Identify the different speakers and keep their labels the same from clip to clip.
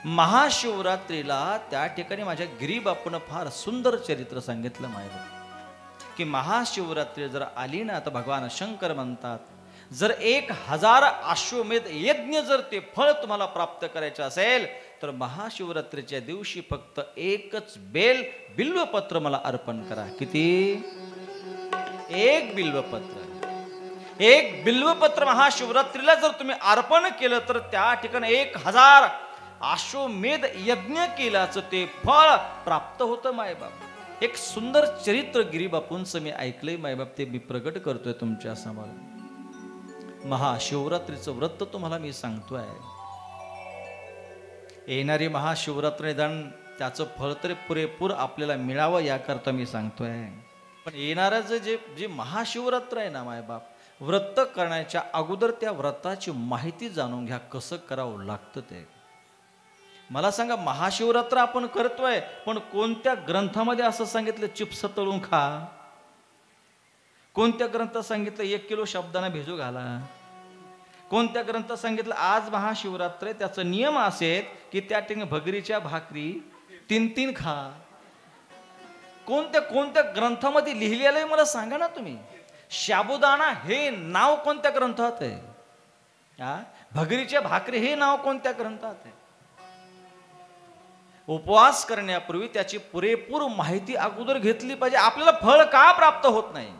Speaker 1: महाशिवरात्रीला त्या ठिकाणी माझ्या गिरीबापून फार सुंदर चरित्र सांगितलं मायबाप, की महाशिवरात्री जर आली ना तर भगवान शंकर म्हणतात, जर 1000 अश्वमेध यज्ञ जर ते फळ तुम्हाला प्राप्त करायचं असेल तर महाशिवरात्रीच्या दिवशी फक्त एकच बिल्वपत्र मला अर्पण करा. किती? एक बिल्वपत्र महाशिवरात्रीला जर तुम्ही अर्पण केलं तर त्या ठिकाणी 1000 अश्वमेध यज्ञ केल्याचं ते फळ प्राप्त होतं मायबाप. एक सुंदर चरित्र गिरीबापूंचं मी ऐकलंय मायबाप, ते मी प्रगट करतोय तुमच्या समोर. महाशिवरात्रीचं व्रत तुम्हाला मी सांगतोय. येणारी महाशिवरात्री निदान त्याचं फळ तरी पुरेपूर आपल्याला मिळावं याकरता मी सांगतोय. पण येणाऱ्याचं जे महाशिवरात्र आहे ना मायबाप, व्रत करण्याच्या अगोदर त्या व्रताची माहिती जाणून घ्या, कसं करावं लागतं ते. मला सांगा, महाशिवरात्र आपण करतोय पण कोणत्या ग्रंथामध्ये असं सांगितलं चिप्स तळून खा? कोणत्या ग्रंथात सांगितलं 1 किलो शब्दांना भिजू घाला? कोणत्या ग्रंथात सांगितलं आज महाशिवरात्र आहे त्याचा नियम असेल की त्या ठिकाणी भगरीच्या भाकरी 3 खा? कोणत्या ग्रंथामध्ये लिहिलेलं आहे मला सांगा ना तुम्ही. शाबुदाना हे नाव कोणत्या ग्रंथात आहे? भगरीच्या भाकरी हे नाव कोणत्या ग्रंथात आहे? उपवास करण्यापूर्वी त्याची पुरेपूर माहिती अगोदर घेतली पाहिजे. आपल्याला फळ का प्राप्त होत नाही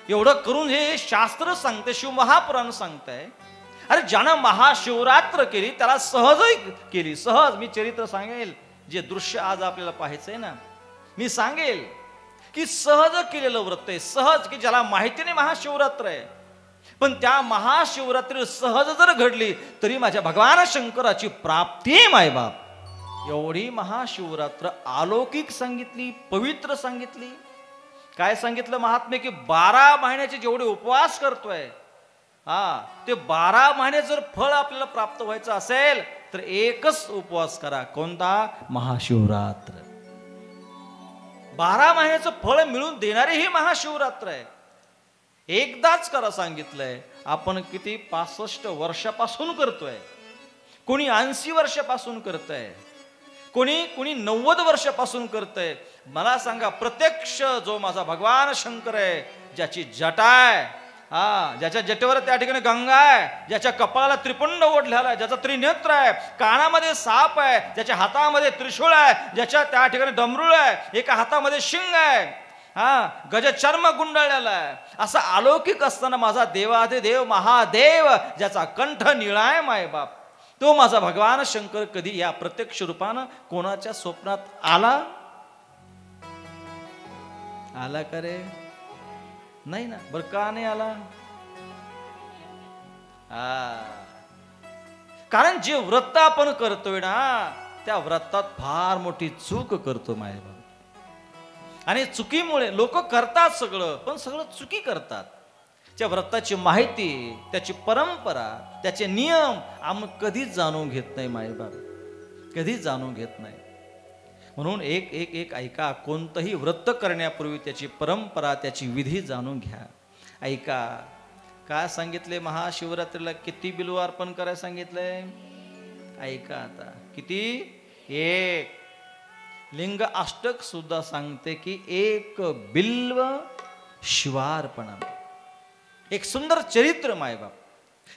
Speaker 1: एवढं करून हे शास्त्र सांगते, शिवमहापुराण सांगताय. अरे ज्यानं महाशिवरात्र केली त्याला सहजही केली. सहज मी चरित्र सांगेल, जे दृश्य आज आपल्याला पाहायचंय ना, मी सांगेल की सहज केलेलं व्रत आहे. सहज, की ज्याला माहिती नाही महाशिवरात्र आहे, पण त्या महाशिवरात्री सहज जर घडली तरी माझ्या भगवान शंकराची प्राप्ती आहे मायबाप. एवढी महाशिवरात्र अलौकिक सांगितली, पवित्र सांगितली. काय सांगितलं महात्मे, की 12 महिन्याचे जेवढे उपवास करतोय ते 12 महिने जर फळ आपल्याला प्राप्त व्हायचं असेल तर एकच उपवास करा. कोणता? महाशिवरात्र. 12 महिन्याचं फळ मिळून देणारी ही महाशिवरात्र आहे. एकदाच करा सांगितलंय. आपण किती 65 वर्षापासून करतोय, कोणी 80 वर्षापासून करतोय, कोणी 90 वर्षापासून करतंय. मला सांगा, प्रत्यक्ष जो माझा भगवान शंकर आहे, ज्याची जटा आहे, ज्याच्या जटेवर त्या ठिकाणी गंगा आहे, ज्याच्या कपाळाला त्रिपुंड ओढलेला आहे, ज्याचा त्रिनेत्र आहे, कानामध्ये साप आहे, ज्याच्या हातामध्ये त्रिशूळ आहे, ज्याच्या त्या ठिकाणी डमरूळ आहे, एका हातामध्ये शिंग आहे, गज चर्म गुंडाळलेला आहे, असा अलौकिक असताना माझा देवाधिदेव महादेव ज्याचा कंठ निळा आहे मायबाप, तो माझा भगवान शंकर कधी या प्रत्यक्ष रूपानं कोणाच्या स्वप्नात आला का रे? नाही ना. बरं का नाही आला? कारण जे व्रत आपण करतोय ना त्या व्रतात फार मोठी चूक करतो मायबाप. आणि चुकीमुळे लोक करतात सगळं, पण सगळं चुकी करतात. त्या व्रताची माहिती, त्याची परंपरा, त्याचे नियम आम्ही कधीच जाणून घेत नाही मायबाप, कधीच जाणून घेत नाही. म्हणून एक ऐका, कोणतंही व्रत करण्यापूर्वी त्याची परंपरा, त्याची विधी जाणून घ्या. ऐका काय सांगितले महाशिवरात्रीला, किती बिल्व अर्पण करायला सांगितलंय? ऐका आता, किती? 1. लिंग अष्टक सुद्धा सांगते की 1 बिल्व शिवार्पणम. एक सुंदर चरित्र मायबाप,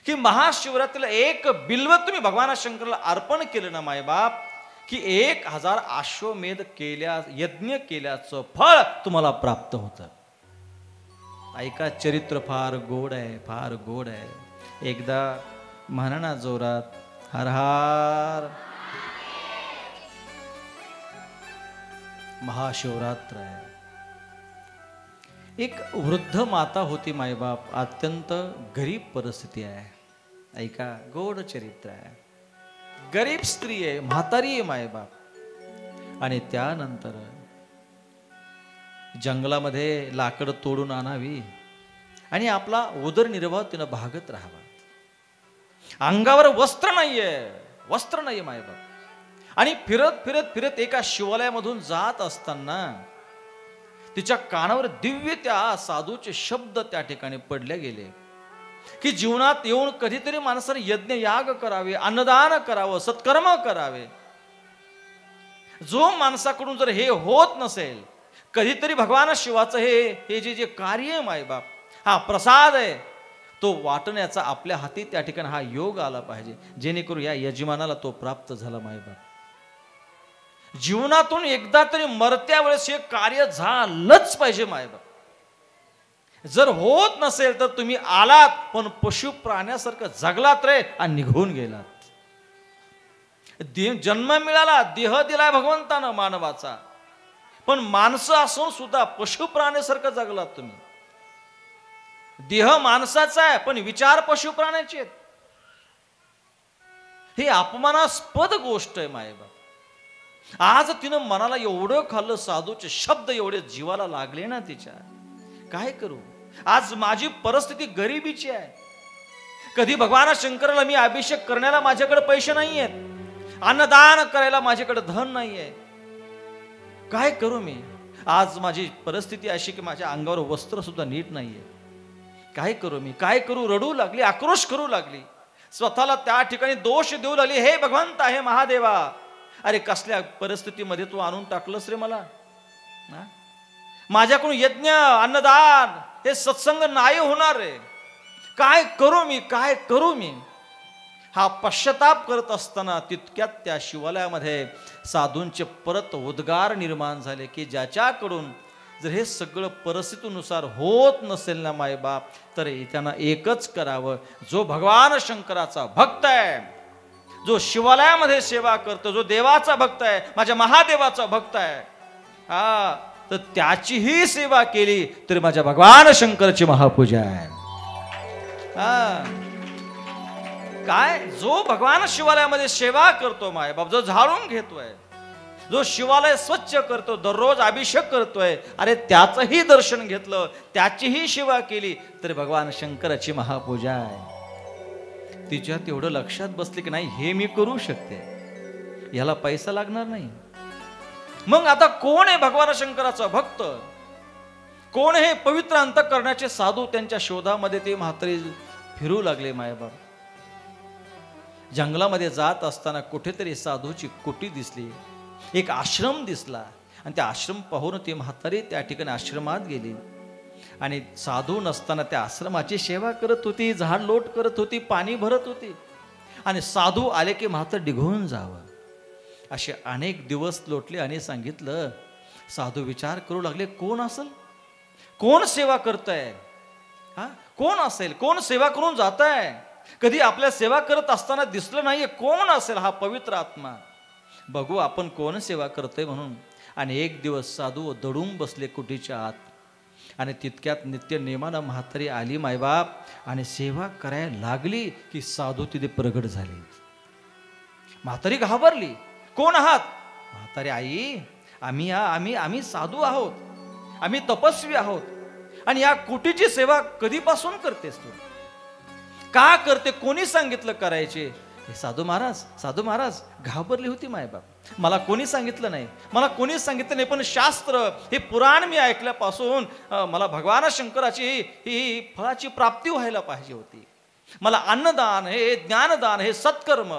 Speaker 1: की महाशिवरात्रीला 1 बिल्व तुम्ही भगवान शंकराला अर्पण केलं ना मायबाप, की 1000 अश्वमेध यज्ञ केल्याचं फळ तुम्हाला प्राप्त होतं. ऐका, चरित्र फार गोड आहे, फार गोड आहे. एकदा म्हणा ना जोरात, हर हर. महाशिवरात्र आहे. एक वृद्ध माता होती मायबाप, अत्यंत गरीब परिस्थिती आहे. ऐका, गोड चरित्र आहे. गरीब स्त्री आहे, म्हातारी आहे मायबाप. आणि त्यानंतर जंगलामध्ये लाकड तोडून आणावी आणि आपला उदरनिर्वाह तिनं भागत राहावा. अंगावर वस्त्र नाहीये मायबाप. आणि फिरत एका शिवालयामधून जात असताना तिच्या कानावर दिव्य त्या साधूचे शब्द त्या ठिकाणी पडले गेले. की जीवनात येऊन कधीतरी माणसाने यज्ञ याग करावे, अन्नदान करावं, सत्कर्म करावे. जो माणसाकडून जर हे होत नसेल, कधीतरी भगवान शिवाचं हे जे कार्य आहे मायबाप, हा प्रसाद आहे, तो वाटण्याचा आपल्या हाती त्या ठिकाणी हा योग आला पाहिजे, जेणेकरून या यजमानाला तो प्राप्त झाला. मायबाप जीवनातून एकदा तरी मरत्या वेळेस हे कार्य झालंच पाहिजे मायबाप. जर होत नसेल तर तुम्ही आलात पण पशु प्राण्यासारखं जगलात रे आणि निघून गेलात. जन्म मिळाला, देह दिलाय भगवंतानं मानवाचा, पण माणसं असून सुद्धा पशु प्राण्यासारखं जगलात तुम्ही. देह माणसाचा आहे पण विचार पशु प्राण्याचे आहेत. ही अपमानास्पद गोष्ट आहे मायबाप. आज तिनं मनाला एवढं खाल्लं, साधूचे शब्द एवढे जीवाला लागले ना तिच्या, काय करू. आज माझी परिस्थिती गरिबीची आहे. कधी भगवान शंकराला मी अभिषेक करण्याला माझ्याकडे पैसे नाही आहेत, अन्नदान करायला माझ्याकडे धन नाहीये, काय करू मी. आज माझी परिस्थिती अशी की माझ्या अंगावर वस्त्र सुद्धा नीट नाहीये, काय करू मी, काय करू. रडू लागली, आक्रोश करू लागली, स्वतःला त्या ठिकाणी दोष देऊ लागली. हे भगवंत, हे महादेवा, अरे कसल्या परिस्थितीमध्ये तू आणून टाकलंस रे मला. माझ्याकडून यज्ञ अन्नदान हे सत्संग नाही होणार रे, काय करू मी, काय करू मी. हा पश्चाताप करत असताना तितक्यात त्या शिवालयामध्ये साधूंचे परत उद्गार निर्माण झाले की ज्याच्याकडून जर हे सगळं परिस्थितीनुसार होत नसेल ना मायबाप, तर त्यांना एकच करावं. जो भगवान शंकराचा भक्त आहे, जो शिवालयामध्ये सेवा करतो, जो देवाचा भक्त आहे, माझ्या महादेवाचा भक्त आहे, हा, तर त्याचीही सेवा केली तरी माझ्या भगवान शंकराची महापूजा आहे. काय, जो भगवान शिवालयामध्ये सेवा करतो मायबाप, जो झाडून घेतोय, जो शिवालय स्वच्छ करतो, दररोज अभिषेक करतोय, अरे त्याचंही दर्शन घेतलं, त्याचीही सेवा केली तरी भगवान शंकराची महापूजा आहे. तिच्यात एवढं लक्षात बसले की नाही, हे मी करू शकते, याला पैसा लागणार नाही. मग आता कोण आहे भगवान शंकराचा भक्त, कोण हे पवित्र अंतःकरणाचे साधू. त्यांच्या शोधामध्ये ते म्हातारे फिरू लागले मायबाप. जंगलामध्ये जात असताना कुठेतरी साधूची कुटी दिसली, एक आश्रम दिसला, आणि त्या आश्रम पाहून ती म्हातारी त्या ठिकाणी आश्रमात गेली आणि साधू नसताना त्या आश्रमाची सेवा करत होती, झाड लोट करत होती, पाणी भरत होती. आणि साधू आले की म्हातार निघून जावं. असे अनेक दिवस लोटले आणि सांगितलं. साधू विचार करू लागले, कोण असेल, कोण सेवा करतंय, हा, कोण असेल, कोण सेवा करून जात आहे, कधी आपल्या सेवा करत असताना दिसलं नाहीये, कोण असेल हा पवित्र आत्मा, बघू आपण कोण सेवा करतोय म्हणून. आणि एक दिवस साधू दडून बसले कुटीच्या आत, आणि तितक्यात नित्य नेमानं म्हातारी आली मायबाप आणि सेवा करायला लागली की साधू तिथे प्रगट झाले. म्हातारी घाबरली, कोण आहात. म्हातारी, आई, आम्ही साधू आहोत, आम्ही तपस्वी आहोत, आणि या कुटीची सेवा कधीपासून करतेस तू, का करते, कोणी सांगितलं करायचे. साधू महाराज घाबरली होती मायबाप. मला कोणी सांगितलं नाही, मला कोणीच सांगितलं नाही, पण शास्त्र हे पुराण मी ऐकल्यापासून मला भगवान शंकराची ही फळाची प्राप्ती व्हायला पाहिजे होती. मला अन्नदान, हे ज्ञानदान, हे सत्कर्म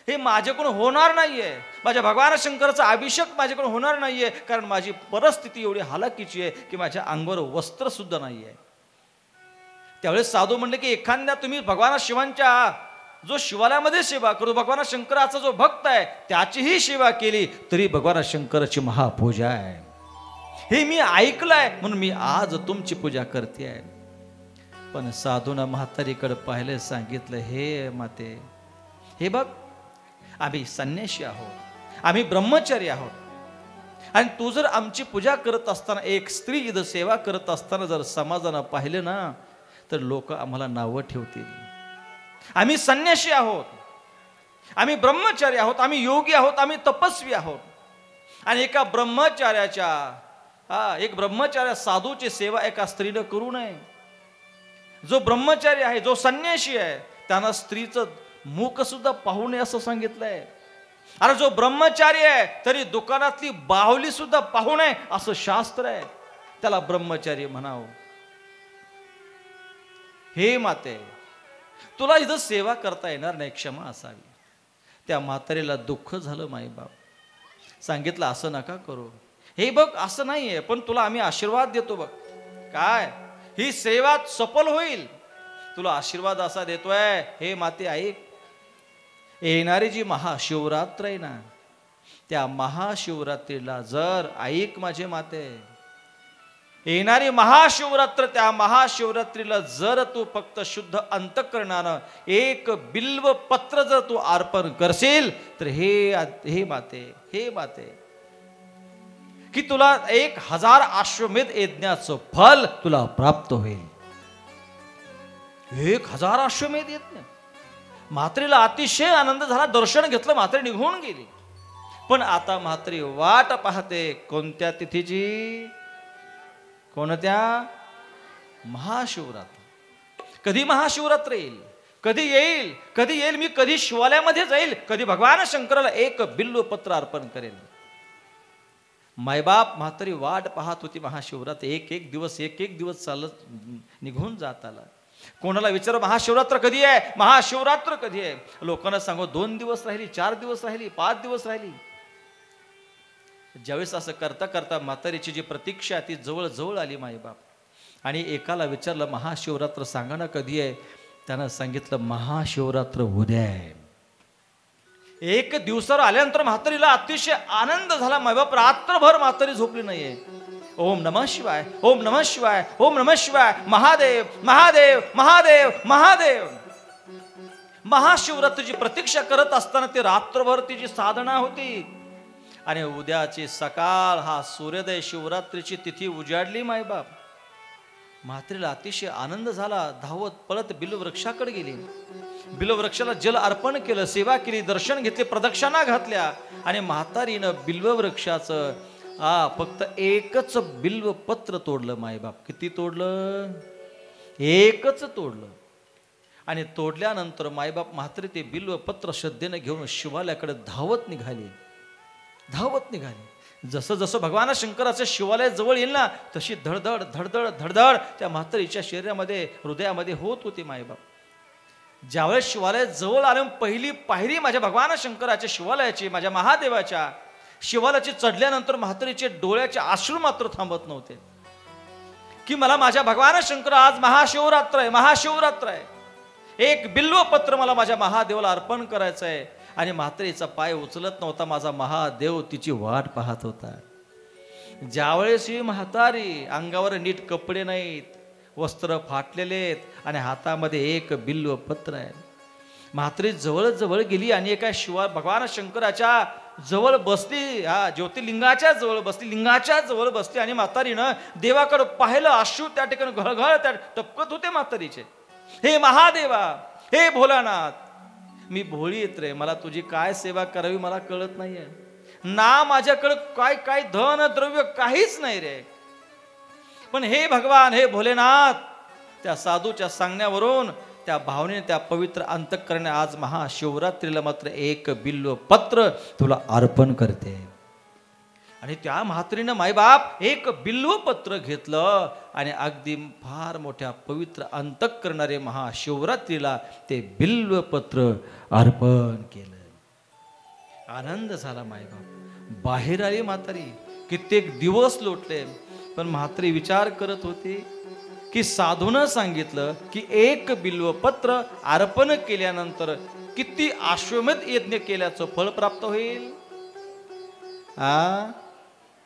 Speaker 1: हे माझ्याकडून होणार नाहीये, माझ्या भगवान शंकराचा अभिषेक माझ्याकडून होणार नाहीये, कारण माझी परिस्थिती एवढी हालाकीची आहे की माझ्या अंगावर वस्त्र सुद्धा नाहीये. त्यावेळेस साधू म्हणले की एखाद्या तुम्ही भगवान शिवांच्या जो शिवालयामध्ये सेवा करतो, भगवान शंकराचा जो भक्त आहे, त्याचीही सेवा केली तरी भगवान शंकराची महापूजा आहे. हे मी ऐकलंय म्हणून मी आज तुमची पूजा करते आहे. पण साधूनं म्हातारीकडे पाहिलं, सांगितलं, हे माते, हे बघ, आम्ही संन्यासी आहोत, आम्ही ब्रह्मचारी आहोत, आणि तू जर आमची पूजा करत असताना, एक स्त्री इथं सेवा करत असताना जर समाजानं पाहिलं ना, तर लोक आम्हाला नावं ठेवतील. आम्ही संन्यासी आहोत, आम्ही ब्रह्मचारी आहोत, आम्ही योगी आहोत, आम्ही तपस्वी आहोत. आणि एक ब्रह्मचार्य साधूची सेवा एका स्त्रीनं करू नये. जो ब्रह्मचारी आहे, जो संन्यासी आहे, त्यांना स्त्रीचं मुख सुद्धा पाहू नये असं सांगितलंय. अरे जो ब्रह्मचारी आहे तरी दुकानातली बाहुली सुद्धा पाहू नये असं शास्त्र आहे, त्याला ब्रह्मचारी म्हणावं. हे माते, तुला इथं सेवा करता येणार नाही, क्षमा असावी. त्या म्हातारीला दुःख झालं. माईबाप सांगितलं असं नका करू. हे बघ असं नाहीये, पण तुला आम्ही आशीर्वाद देतो बघ. काय ही सेवा सफल होईल, तुला आशीर्वाद असा देतोय. हे माते ऐक, येणारी जी महाशिवरात्र आहे ना, त्या महाशिवरात्रीला जर ऐक माझे माते, येणारी महाशिवरात्र, त्या महाशिवरात्रीला जर तू फक्त शुद्ध अंतःकरणानं एक बिल्व पत्र जर तू अर्पण करशील तर हे माते की तुला 1000 अश्वमेध यज्ञाचं फल तुला प्राप्त होईल. 1000 अश्वमेध यज्ञ. म्हात्रीला अतिशय आनंद झाला. दर्शन घेतलं, म्हात्री निघून गेली. पण आता म्हात्री वाट पाहते कोणत्या तिथीची? कोणत्या? महाशिवरात्र. कधी महाशिवरात्र येईल, कधी येईल, कधी येईल. मी कधी शिवालयामध्ये जाईल, कधी भगवान शंकराला एक बिल्व पत्र अर्पण करेल. मायबाप म्हातारी वाट पाहत होती महाशिवरात्र. एक एक दिवस चालत निघून जात आला. कोणाला विचार महाशिवरात्र कधी आहे, महाशिवरात्र कधी आहे. लोकांना सांगू 2 दिवस राहिली, 4 दिवस राहिली, 5 दिवस राहिली. ज्यावेळेस असं करता करता म्हातारीची जी प्रतीक्षा ती जवळ जवळ आली मायबाप. आणि एकाला विचारलं महाशिवरात्र सांगा ना कधी आहे. त्यानं सांगितलं महाशिवरात्र उद्या आहे. 1 दिवसावर आल्यानंतर म्हातारीला अतिशय आनंद झाला. मायबाप रात्रभर म्हातारी झोपली नाहीये. ओम नमः शिवाय, ओम नमः शिवाय, ओम नमः शिवाय, महादेव महादेव महादेव महादेव. महाशिवरात्रीची प्रतीक्षा करत असताना ते रात्रभर तिची साधना होती. आणि उद्याची सकाळ, हा सूर्योदय, शिवरात्रीची तिथी उजाडली. मायबाप म्हात्रीला अतिशय आनंद झाला. धावत पळत बिल्ववृक्षाकडे गेली. बिल्ववृक्षाला जल अर्पण केलं, सेवा केली, दर्शन घेतले, प्रदक्षिणा घातल्या. आणि म्हातारीनं बिल्ववृक्षाचं फक्त एकच बिल्व पत्र तोडलं. मायबाप किती तोडलं? एकच तोडलं. आणि तोडल्यानंतर मायबाप म्हातारी ते बिल्व पत्र श्रद्धेनं घेऊन शिवालयाकडे धावत निघाली. जसं जसं भगवान शंकराचं शिवालय जवळ येईल ना, तशी धडधड धडधड धडधड त्या म्हातारीच्या शरीरामध्ये, हृदयामध्ये होत होती. मायबाप ज्यावेळेस शिवालय जवळ आलं, पहिली पायरी माझ्या भगवान शंकराच्या शिवालयाची, माझ्या महादेवाच्या शिवालयाची चढल्यानंतर म्हातारीचे डोळ्याचे अश्रू मात्र थांबत नव्हते. की मला माझ्या भगवान शंकर, आज महाशिवरात्र आहे, महाशिवरात्र आहे, एक बिल्व पत्र मला माझ्या महादेवाला अर्पण करायचं आहे. आणि म्हातारीचा पाय उचलत नव्हता. माझा महादेव तिची वाट पाहत होता. ज्यावेळेस ही म्हातारी, अंगावर नीट कपडे नाहीत, वस्त्र फाटलेले आहेत, आणि हातामध्ये एक बिल्व पत्र आहे. म्हातारी जवळ जवळ गेली आणि एका भगवान शंकराच्या जवळ बसली. ज्योतिर्लिंगाच्या जवळ बसली, लिंगाच्या जवळ बसली. आणि म्हातारीनं देवाकडे पाहिलं. अश्रू त्या ठिकाणी घळघळ त्या टपकत होते म्हातारीचे. हे महादेवा, हे भोलानाथ, मी भोळी येत रे, मला तुझी काय सेवा करावी मला कळत नाहीये ना. माझ्याकडे काय काय धन द्रव्य काहीच नाही रे. पण हे भगवान, हे भोलेनाथ, त्या साधूच्या सांगण्यावरून, त्या भावनेने, त्या पवित्र अंतःकरणाने आज महाशिवरात्रीला मात्र एक बिल्व पत्र तुला अर्पण करते. आणि त्या म्हातारीनं मायबाप एक बिल्व पत्र घेतलं आणि अगदी फार मोठ्या पवित्र अंतःकरणारे महाशिवरात्रीला ते बिल्व पत्र अर्पण केलं. आनंद झाला मायबाप. बाहेर आली म्हातारी. कित्येक दिवस लोटले, पण म्हातारी विचार करत होती की साधूनं सांगितलं की एक बिल्व पत्र अर्पण केल्यानंतर किती अश्वमेध यज्ञ केल्याचं फळ प्राप्त होईल.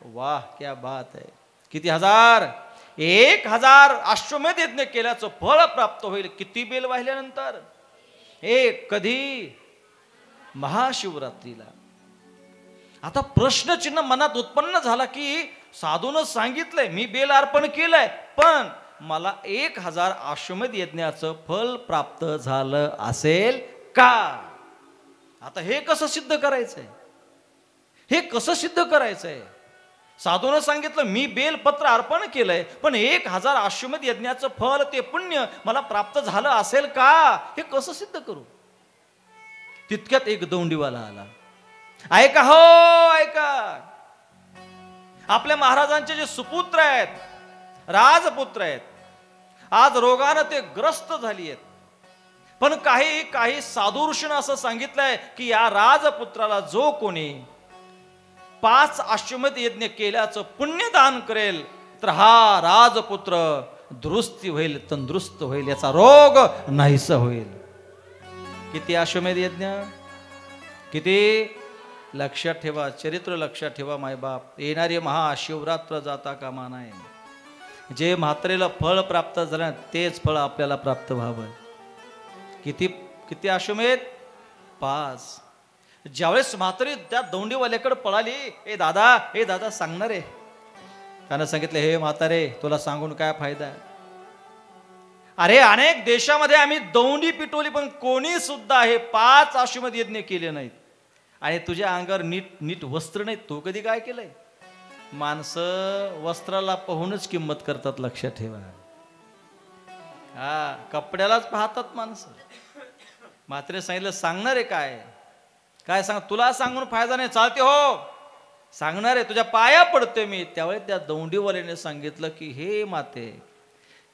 Speaker 1: वाह, क्या बात है. किती 1000 अश्वमेध यज्ञ केल्याचं फळ प्राप्त होईल. किती बेल वाहिल्यानंतर? कधी? महाशिवरात्रीला. आता प्रश्नचिन्ह मनात उत्पन्न झाला की साधूनं सांगितलंय मी बेल अर्पण केलंय, पण मला 1000 अश्वमेध यज्ञाचं फल प्राप्त झालं असेल का? आता हे कसं सिद्ध करायचंय? हे कसं सिद्ध करायचंय? साधूनं सांगितलं मी बेलपत्र अर्पण केलंय, पण 1000 अश्वमेध यज्ञाचं फल, ते पुण्य मला प्राप्त झालं असेल का? हे कसं सिद्ध करू? तितक्यात एक दौंडीवाला आला. ऐका हो, ऐका, आपल्या महाराजांचे जे सुपुत्र आहेत, राजपुत्र आहेत, आज रोगानं ते ग्रस्त झाली आहेत. पण काही काही साधू ऋषीनं असं सांगितलंय की या राजपुत्राला जो कोणी 5 अश्वमेध यज्ञ केल्याचं पुण्यदान करेल तर हा राजपुत्र दुरुस्ती होईल, तंदुरुस्त होईल, याचा रोग नाहीसा होईल. किती अश्वमेध यज्ञ, किती लक्षात ठेवा, चरित्र लक्षात ठेवा मायबाप. येणारी महाशिवरात्र जाता कामा नये. जे म्हातारीला फळ प्राप्त झालं तेच फळ आपल्याला प्राप्त व्हावं. किती किती अश्वमेध? 5. ज्यावेळेस म्हातारी त्या दौंडीवाल्याकडे पळाली, ए दादा सांगणार आहे. त्यानं सांगितलं, हे म्हातारे तुला सांगून काय फायदा? अरे अनेक देशामध्ये आम्ही दौंडी पिटवली पण कोणी सुद्धा हे 5 अश्वमेध यज्ञ केले नाहीत. आणि तुझ्या अंगावर नीट वस्त्र नाही, तू कधी काय केलंय? माणसं वस्त्राला पाहूनच किंमत करतात, लक्षात ठेवा. हा, कपड्यालाच पाहतात माणसं. म्हातारे सांगितलं, सांगणार आहे काय सांग? तुला सांगून फायदा नाही, चालते हो सांगणार आहे, तुझ्या पाया पडतोय मी. त्यावेळी त्या दौंडीवाल्याने सांगितलं की हे माते,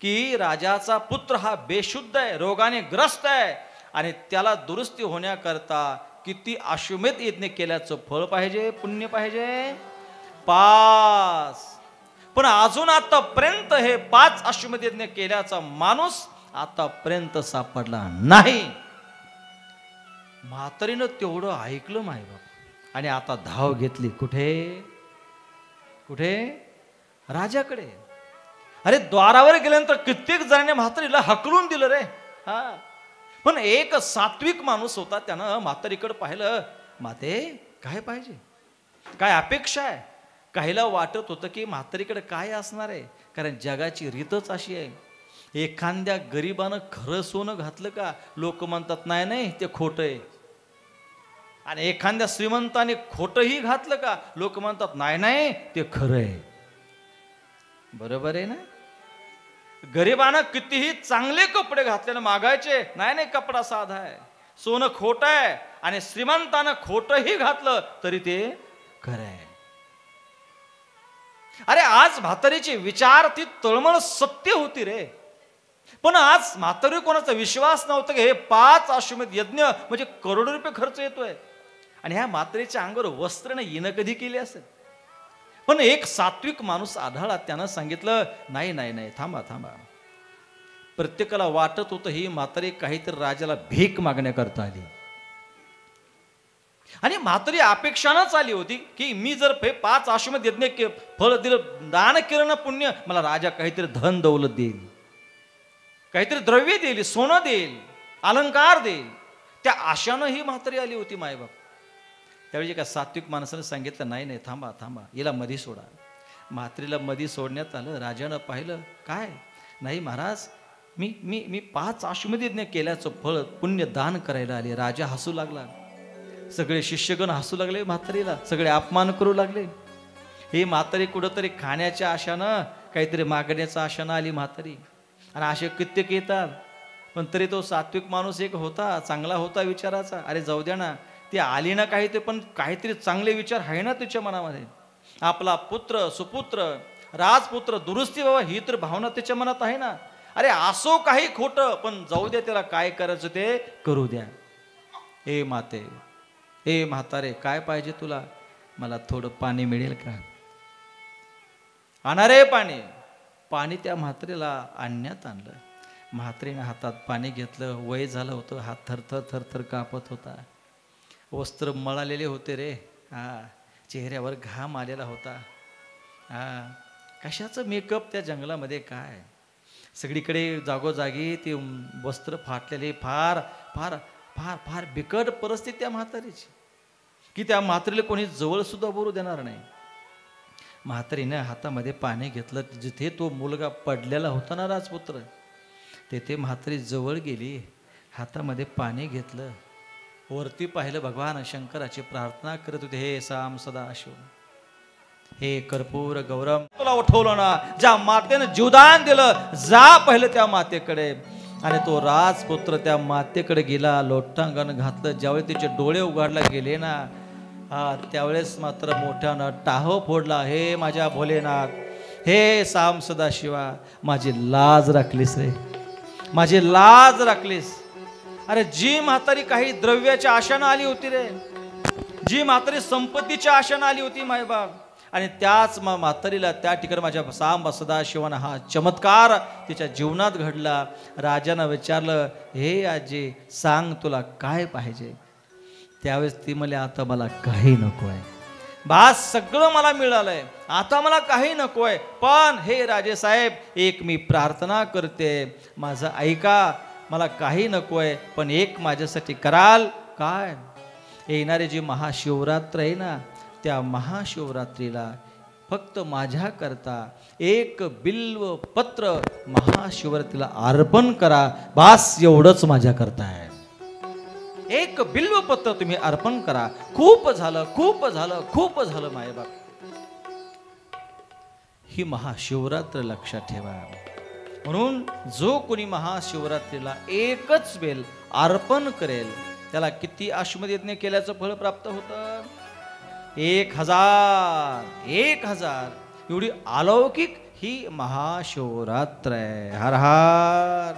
Speaker 1: की राजाचा पुत्र हा बेशुद्ध आहे, रोगाने ग्रस्त आहे, आणि त्याला दुरुस्ती होण्याकरता किती अश्वमेध यज्ञ केल्याचं फळ पाहिजे, पुण्य पाहिजे? 5. पण अजून आतापर्यंत हे 5 अश्वमेध यज्ञ केल्याचा माणूस आतापर्यंत सापडला नाही. म्हातारीनं तेवढं ऐकलं मायबाप आणि आता धाव घेतली. कुठे? राजाकडे. अरे द्वारावर गेल्यानंतर कित्येक जणांनी म्हातारीला हकलून दिलं रे. हा, पण एक सात्विक माणूस होता, त्यानं म्हातारीकडे पाहिलं. माते काय पाहिजे, काय अपेक्षा आहे? काहीला वाटत होतं की म्हातारीकडे काय असणार आहे, कारण जगाची रीतच अशी आहे. एखाद्या गरीबानं खरं सोनं घातलं का लोक म्हणतात नाही ते खोटं आहे, आणि एखाद्या श्रीमंताने खोटंही घातलं का लोक म्हणतात नाही ते खरं आहे. बरोबर आहे ना? गरीबानं कितीही चांगले कपडे घातल्यानं मागायचे नाही कपडा साधा आहे, सोनं खोटं आहे, आणि श्रीमंतानं खोटंही घातलं तरी ते खरं आहे. अरे आज म्हातारीचे विचार ती तळमळ सत्य होती रे. पण आज म्हातारी कोणाचा विश्वास नव्हता की हे 5 अश्वमेध यज्ञ म्हणजे करोडो रुपये खर्च येतोय, आणि ह्या म्हातारीच्या अंगावर वस्त्र हिनं कधी केली असेल. पण एक सात्विक माणूस आढळला, त्यानं सांगितलं नाही थांबा. प्रत्येकाला वाटत होतं ही म्हातारी काहीतरी राजाला भीक मागण्याकरता आली, आणि म्हातारी अपेक्षानच आली होती की मी जर 5 अश्वमेध यज्ञ फळ दिलं, दान केलं ना पुण्य, मला राजा काहीतरी धन दौलत देईल, काहीतरी द्रव्य देईल, सोनं देईल, अलंकार देईल. त्या आशानं ही म्हातारी आली होती मायबाप. त्यावेळी एका सात्विक माणसाने सांगितलं नाही थांबा, हिला मधी सोडा. म्हातारीला मधी सोडण्यात आलं. राजानं पाहिलं, काय? नाही महाराज, मी 5 अश्वमेध यज्ञ केल्याचं फळ पुण्य दान करायला आले. राजा हसू लागला, सगळे शिष्यगण हसू लागले म्हातारीला, सगळे अपमान करू लागले. ही म्हातारी कुठंतरी खाण्याच्या आशानं, काहीतरी मागण्याच्या आशानं आली म्हातारी. आणि असे कित्येक येतात, पण तरी तो सात्विक माणूस एक होता, चांगला होता विचाराचा. अरे जाऊ द्या ना, ती आली ना काही ते, पण काहीतरी चांगले विचार आहे ना तिच्या मनामध्ये. आपला पुत्र, सुपुत्र, राजपुत्र दुरुस्ती व्हावा ही तर भावना त्याच्या मनात आहे ना. अरे असो काही खोटं, पण जाऊ द्या, त्याला काय करायचं ते करू द्या. हे माते, हे म्हातारे, काय पाहिजे तुला? मला थोडं पाणी मिळेल का? आणा रे पाणी त्या म्हातारीला आणण्यात आणलं. म्हातारीनं हातात पाणी घेतलं. वय झालं होतं, हात थरथर कापत होता, वस्त्र मळालेले होते रे. चेहऱ्यावर घाम आलेला होता. कशाचं मेकअप त्या जंगलामध्ये, काय सगळीकडे जागोजागी ते वस्त्र फाटलेले. फार फार फार फार बिकट परिस्थिती त्या म्हातारीची, की त्या म्हातारीला कोणी जवळ सुद्धा बोलू देणार नाही. म्हातारीनं हातामध्ये पाणी घेतलं. जिथे तो मुलगा पडलेला होता ना राजपुत्र, तेथे म्हातारी जवळ गेली, हातामध्ये पाणी घेतलं, वरती पाहिलं. भगवान शंकराची प्रार्थना करत होते, हे साम सदाशिव, हे कर्पूर गौरम, तुला उठवलं ना, ज्या मातेनं जीवदान दिलं, जा पहिलं त्या मातेकडे. आणि तो राजपुत्र त्या मातेकडे गेला, लोटांगण घातलं. ज्यावेळी त्याचे डोळे उघडला गेले ना, त्यावेळेस मात्र मोठ्यानं टाहो फोडला, हे माझ्या भोलेनाथ, हे साम सदाशिवा, माझी लाज राखलीस रे, माझी लाज राखलीस. अरे जी म्हातारी काही द्रव्याच्या आशानं आली होती रे, जी म्हातारी संपत्तीच्या आशानं आली होती मायबाप, आणि त्याच म्हातारीला त्या ठिकाणी माझ्या सांब सदाशिवानं हा चमत्कार तिच्या जीवनात घडला. राजानं विचारलं, हे आजी सांग तुला काय पाहिजे? त्यावेळेस ती म्हणली, आता मला काही नको आहे बास, सगळं मला मिळालंय, आता मला काही नकोय. पण हे राजे साहेब, एक मी प्रार्थना करते, माझं ऐका, मला काही नकोय, पण एक माझ्यासाठी कराल काय? येणारी जी महाशिवरात्र आहे ना, त्या महाशिवरात्रीला फक्त माझ्याकरता एक बिल्व पत्र महाशिवरात्रीला अर्पण करा, बास एवढंच माझ्याकरता आहे. एक बिल्व पत्र तुम्ही अर्पण करा. खूप झालं, खूप झालं, खूप झालं मायबाप. ही महाशिवरात्र लक्षात ठेवा. म्हणून जो कोणी महाशिवरात्रीला एकच बेल अर्पण करेल त्याला किती अश्वमेध यज्ञ केल्याचं फळ प्राप्त होतं? 1000 एवढी अलौकिक ही महाशिवरात्र आहे. हर हर